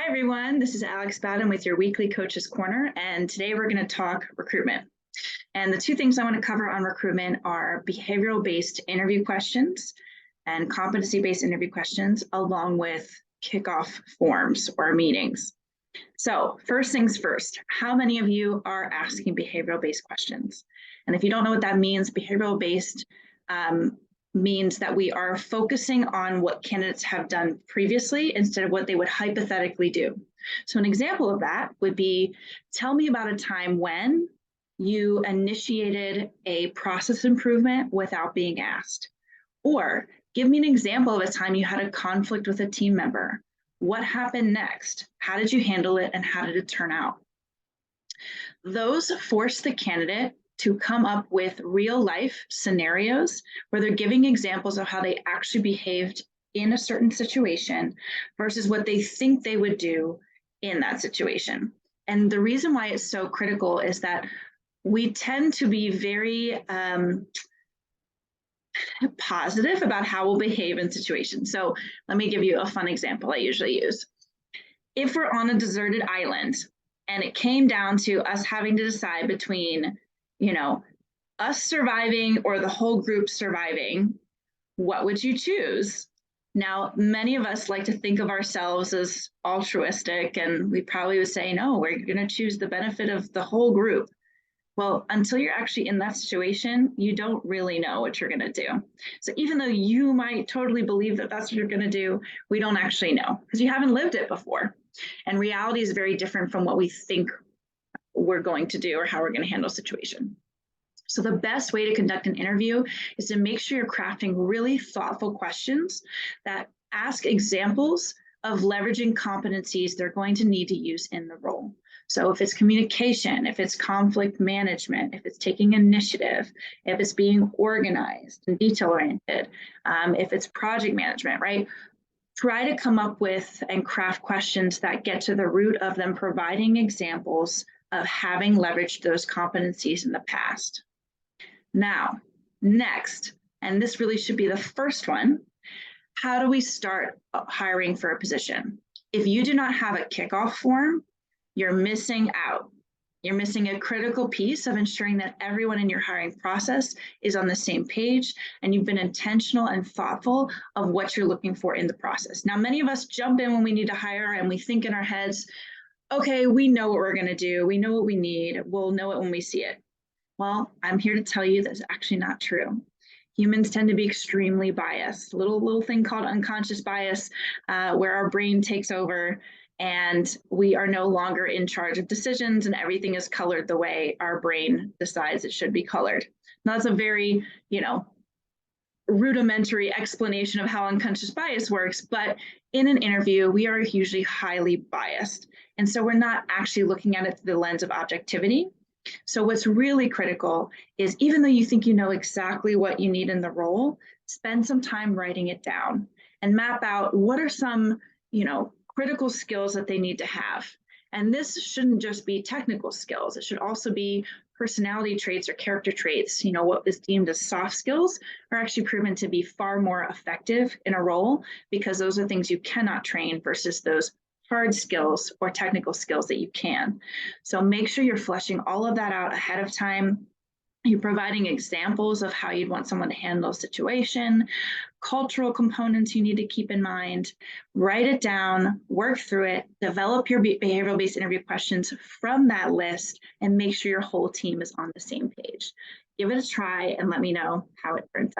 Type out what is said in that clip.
Hi, everyone. This is Alex Bowden with your weekly Coach's Corner, and today we're going to talk recruitment. And the two things I want to cover on recruitment are behavioral-based interview questions and competency-based interview questions, along with kickoff forms or meetings. So first things first, how many of you are asking behavioral-based questions? And if you don't know what that means, behavioral-based means that we are focusing on what candidates have done previously instead of what they would hypothetically do. So an example of that would be, tell me about a time when you initiated a process improvement without being asked. Or give me an example of a time you had a conflict with a team member. What happened next? How did you handle it and how did it turn out? Those force the candidate to come up with real life scenarios where they're giving examples of how they actually behaved in a certain situation versus what they think they would do in that situation. And the reason why it's so critical is that we tend to be very positive about how we'll behave in situations. So let me give you a fun example I usually use. If we're on a deserted island and it came down to us having to decide between us surviving or the whole group surviving, what would you choose? Now, many of us like to think of ourselves as altruistic, and we probably would say, no, we're going to choose the benefit of the whole group. Well, until you're actually in that situation, you don't really know what you're going to do. So even though you might totally believe that that's what you're going to do, we don't actually know because you haven't lived it before. And reality is very different from what we think we're going to do or how we're going to handle a situation. So the best way to conduct an interview is to make sure you're crafting really thoughtful questions that ask examples of leveraging competencies they're going to need to use in the role. So if it's communication, if it's conflict management, if it's taking initiative, if it's being organized and detail-oriented, if it's project management, right? Try to come up with and craft questions that get to the root of them providing examples of having leveraged those competencies in the past. Now, next, and this really should be the first one, how do we start hiring for a position? If you do not have a kickoff form, you're missing out. You're missing a critical piece of ensuring that everyone in your hiring process is on the same page and you've been intentional and thoughtful of what you're looking for in the process. Now, many of us jump in when we need to hire and we think in our heads, okay, we know what we're going to do. We know what we need. We'll know it when we see it. Well, I'm here to tell you that's actually not true. Humans tend to be extremely biased. Little thing called unconscious bias, where our brain takes over and we are no longer in charge of decisions and everything is colored the way our brain decides it should be colored. Now, that's a very, rudimentary explanation of how unconscious bias works, but in an interview, we are usually highly biased. And so we're not actually looking at it through the lens of objectivity. So what's really critical is even though you think you know exactly what you need in the role, spend some time writing it down and map out what are some, critical skills that they need to have. And this shouldn't just be technical skills. It should also be personality traits or character traits. What is deemed as soft skills are actually proven to be far more effective in a role because those are things you cannot train versus those hard skills or technical skills that you can. So make sure you're fleshing all of that out ahead of time. You're providing examples of how you'd want someone to handle a situation, cultural components you need to keep in mind, write it down, work through it, develop your behavioral-based interview questions from that list, and make sure your whole team is on the same page. Give it a try and let me know how it turns out.